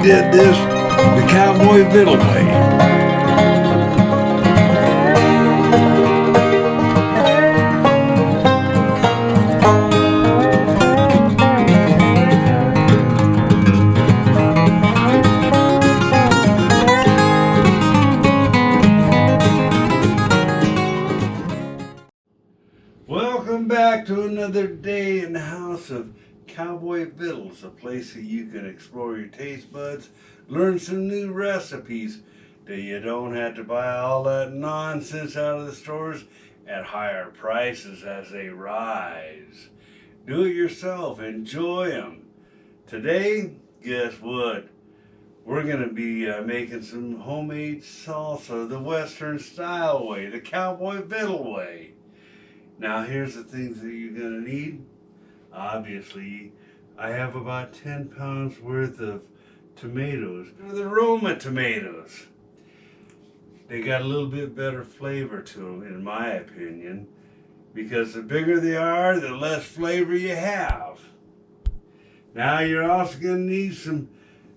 did this the Cowboy Vittles way. Welcome back to another day in the house of Cowboy Vittles, a place that you can explore your taste buds, learn some new recipes, that you don't have to buy all that nonsense out of the stores at higher prices as they rise. Do it yourself, enjoy them. Today, guess what? We're going to be making some homemade salsa the Western style way, the Cowboy Vittle way. Now here's the things that you're going to need. Obviously, I have about 10 pounds worth of tomatoes. The Roma tomatoes. They got a little bit better flavor to them, in my opinion, because the bigger they are, the less flavor you have. Now you're also going to need some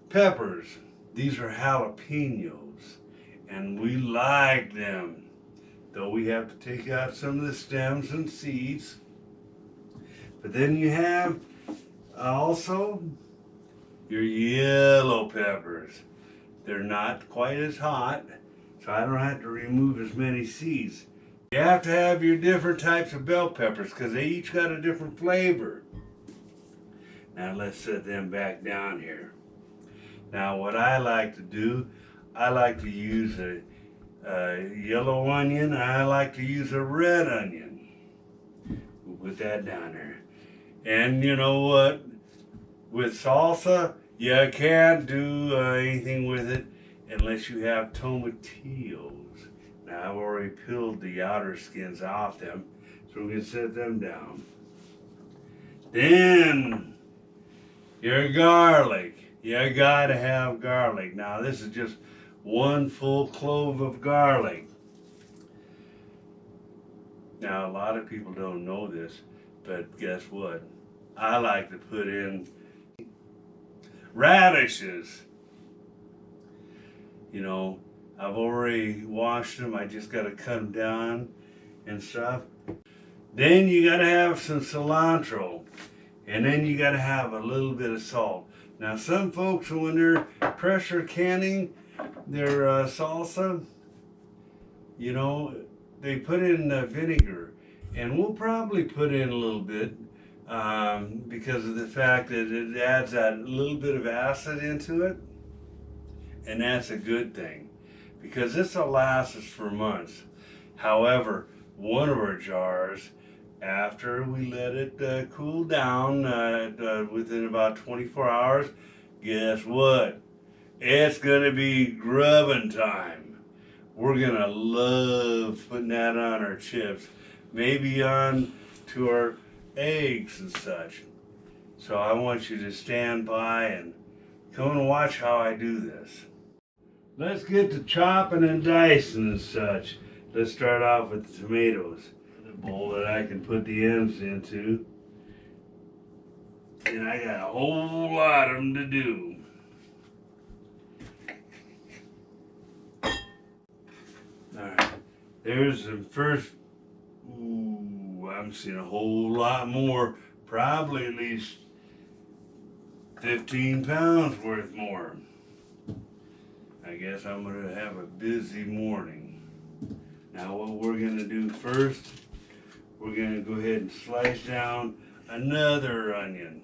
peppers. These are jalapenos, and we like them. Though we have to take out some of the stems and seeds. But then you have also your yellow peppers. They're not quite as hot, so I don't have to remove as many seeds. You have to have your different types of bell peppers because they each got a different flavor. Now let's set them back down here. Now what I like to do, I like to use a yellow onion. I like to use a red onion. We'll put that down there. And you know what? With salsa, you can't do anything with it unless you have tomatillos. Now I've already peeled the outer skins off them, so we're going to set them down. Then your garlic. You gotta have garlic. Now this is just one full clove of garlic. Now a lot of people don't know this, but guess what? I like to put in radishes. You know, I've already washed them. I just got to cut them down and stuff. Then you got to have some cilantro, and then you got to have a little bit of salt. Now some folks, when they're pressure canning their salsa, you know, they put in vinegar, and we'll probably put in a little bit because of the fact that it adds that little bit of acid into it, and that's a good thing because this will last us for months. However, one of our jars, after we let it cool down within about 24 hours, guess what? It's going to be grubbing time. We're going to love putting that on our chips, maybe on to our eggs and such. So I want you to stand by and come and watch how I do this. Let's get to chopping and dicing and such. Let's start off with the tomatoes. The bowl that I can put the ends into. And I got a whole lot of them to do. Alright, there's the first. Ooh, I'm seeing a whole lot more. Probably at least 15 pounds worth more. I guess I'm going to have a busy morning. Now what we're going to do first, we're going to go ahead and slice down another onion.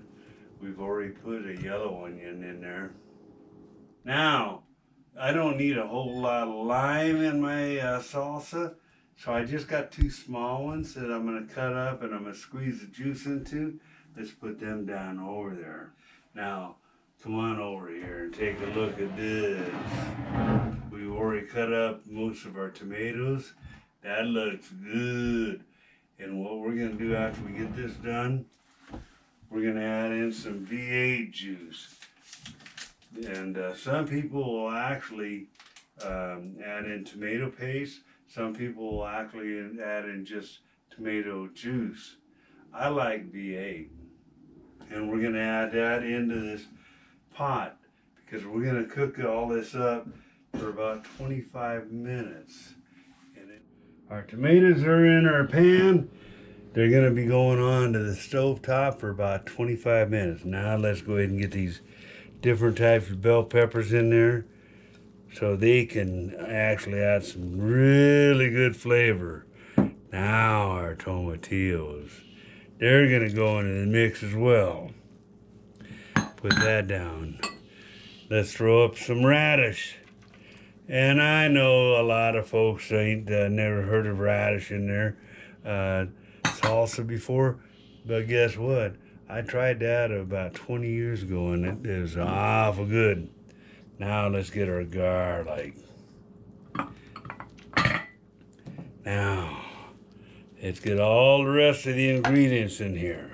We've already put a yellow onion in there. Now, I don't need a whole lot of lime in my salsa, so I just got two small ones that I'm going to cut up and I'm going to squeeze the juice into. Let's put them down over there. Now, come on over here and take a look at this. We've already cut up most of our tomatoes. That looks good. And what we're going to do after we get this done, we're going to add in some V8 juice. And some people will actually add in tomato paste. Some people will actually add in just tomato juice. I like V8. And we're going to add that into this pot because we're gonna cook all this up for about 25 minutes. Our tomatoes are in our pan. They're gonna be going on to the stove top for about 25 minutes. Now let's go ahead and get these different types of bell peppers in there so they can actually add some really good flavor. Now our tomatillos, they're gonna go into the mix as well. Put that down. Let's throw up some radish. And I know a lot of folks ain't never heard of radish in their salsa before, but guess what? I tried that about 20 years ago and it was awful good. Now let's get our garlic. Now, let's get all the rest of the ingredients in here.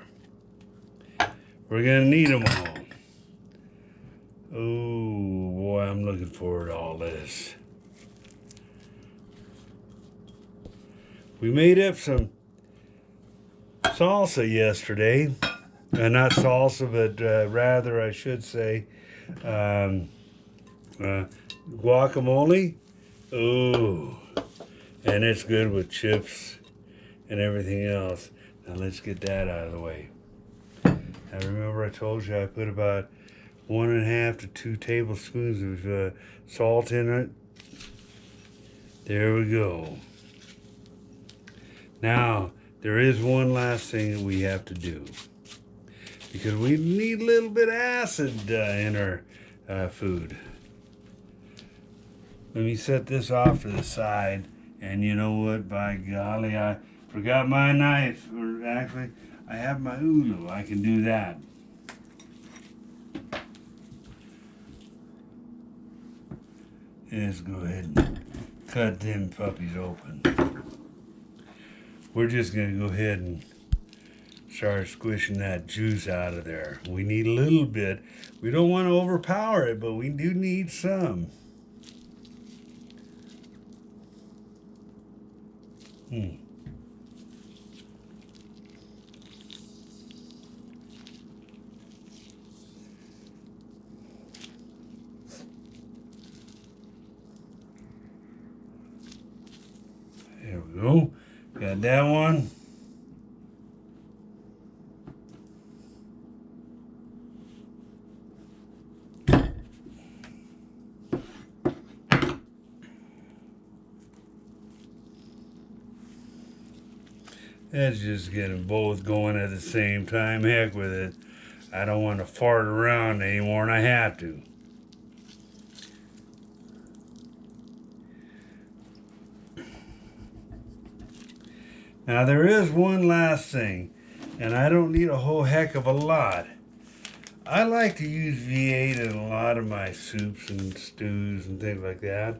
We're gonna need them all. Oh boy, I'm looking forward to all this. We made up some salsa yesterday. Not salsa, but rather I should say guacamole. Ooh, and it's good with chips and everything else. Now let's get that out of the way. Now remember I told you I put about 1.5 to 2 tablespoons of salt in it. There we go. Now, there is one last thing that we have to do, because we need a little bit of acid in our food. Let me set this off to the side, and you know what, by golly, I forgot my knife, or actually, I have my ulu, I can do that. Let's go ahead and cut them puppies open. We're just gonna go ahead and start squishing that juice out of there. We need a little bit. We don't want to overpower it, but we do need some. There we go. Got that one. Let's just get them both going at the same time. Heck with it. I don't want to fart around anymore, and I have to. Now there is one last thing, and I don't need a whole heck of a lot. I like to use V8 in a lot of my soups and stews and things like that.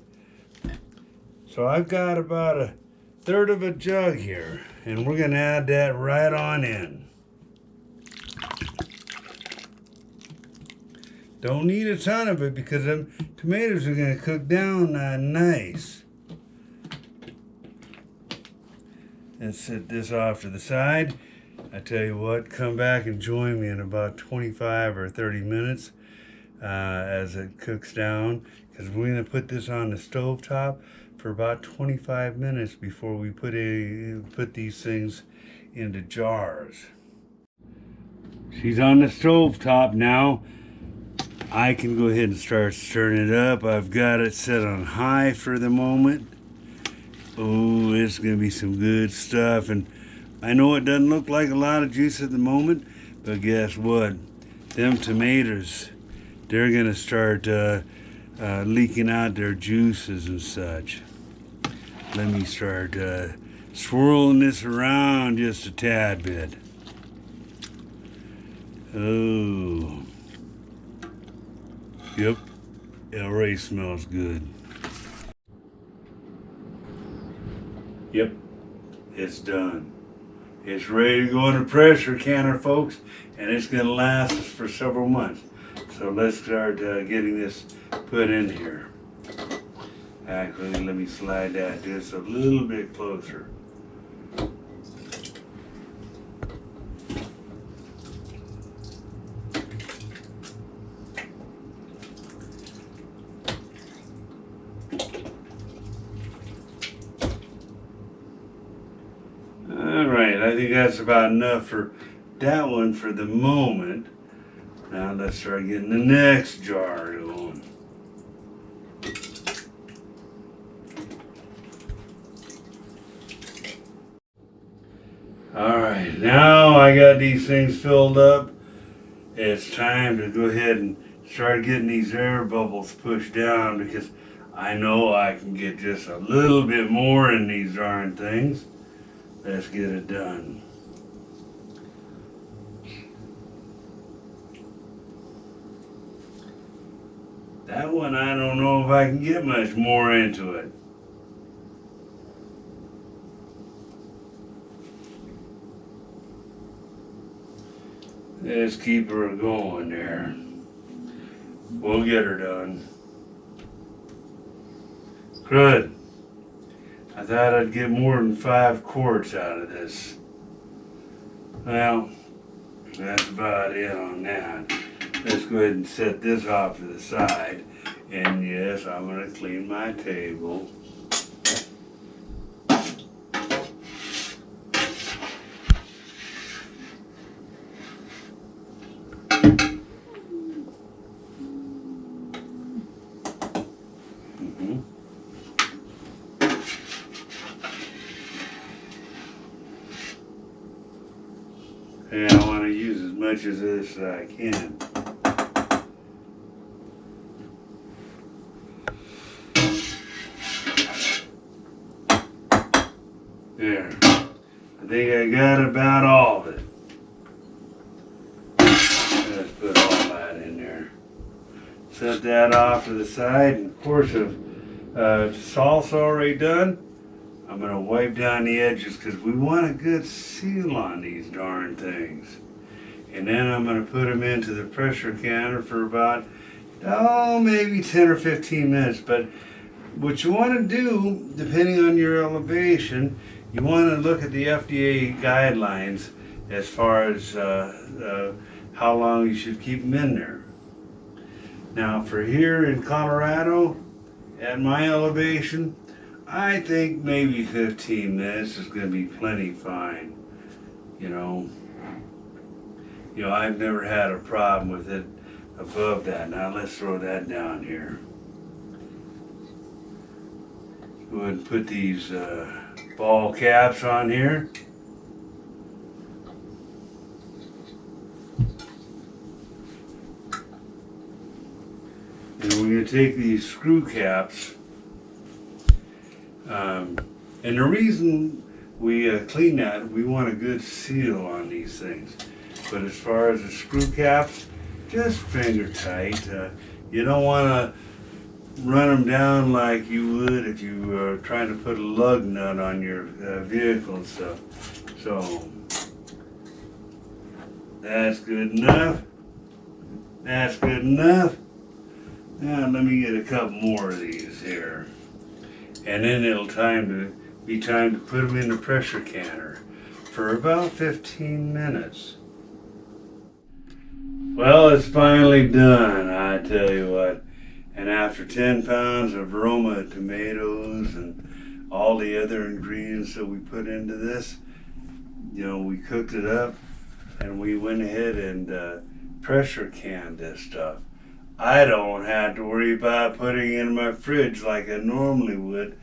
So I've got about 1/3 of a jug here, and we're gonna add that right on in. Don't need a ton of it because them tomatoes are gonna cook down nice. Let's set this off to the side. I tell you what, come back and join me in about 25 or 30 minutes as it cooks down, because we're going to put this on the stove top for about 25 minutes before we put these things into jars. She's on the stove top now. I can go ahead and start stirring it up. I've got it set on high for the moment. Oh, it's going to be some good stuff. And I know it doesn't look like a lot of juice at the moment, but guess what? Them tomatoes, they're going to start leaking out their juices and such. Let me start swirling this around just a tad bit. Oh. Yep, it already smells good. Yep, it's done. It's ready to go in the pressure canner, folks, and it's going to last us for several months. So let's start getting this put in here. Actually, let me slide that just a little bit closer. think that's about enough for that one for the moment. Now let's start getting the next jar going. Alright, now I got these things filled up. It's time to go ahead and start getting these air bubbles pushed down, because I know I can get just a little bit more in these darn things. Let's get it done. That one, I don't know if I can get much more into it. Let's keep her going there. We'll get her done. Good. I thought I'd get more than 5 quarts out of this. Well, that's about it on that. Let's go ahead and set this off to the side. And yes, I'm going to clean my table. And I want to use as much of this as I can. There. I think I got about all of it. Let's put all that in there. Set that off to the side. And of course, if salsa already done, I'm going to wipe down the edges because we want a good seal on these darn things. And then I'm going to put them into the pressure canner for about, maybe 10 or 15 minutes. But what you want to do, depending on your elevation, you want to look at the FDA guidelines as far as how long you should keep them in there. Now for here in Colorado, at my elevation, I think maybe 15 minutes is going to be plenty fine. You know, I've never had a problem with it above that. Now let's throw that down here. Go ahead and put these ball caps on here. And we're going to take these screw caps. And the reason we clean that, we want a good seal on these things. But as far as the screw caps, just finger tight. You don't want to run them down like you would if you were trying to put a lug nut on your vehicle and stuff. So that's good enough. That's good enough. Now let me get a couple more of these here. And then it'll be time to put them in the pressure canner for about 15 minutes. Well, it's finally done, I tell you what. And after 10 pounds of Roma tomatoes and all the other ingredients that we put into this, we cooked it up and we went ahead and pressure canned this stuff. I don't have to worry about putting it in my fridge like I normally would,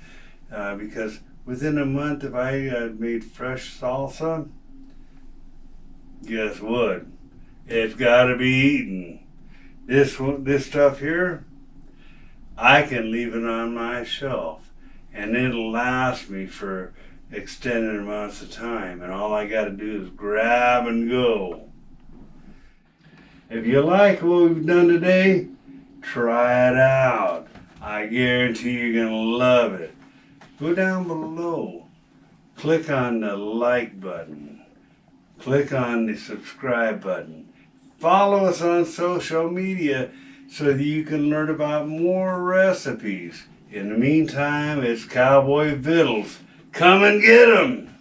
because within a month, if I made fresh salsa, guess what? It's got to be eaten. This stuff here, I can leave it on my shelf, and it'll last me for extended amounts of time. And all I got to do is grab and go. If you like what we've done today, try it out. I guarantee you're going to love it. Go down below. Click on the like button. Click on the subscribe button. Follow us on social media so that you can learn about more recipes. In the meantime, it's Cowboy Vittles. Come and get 'em!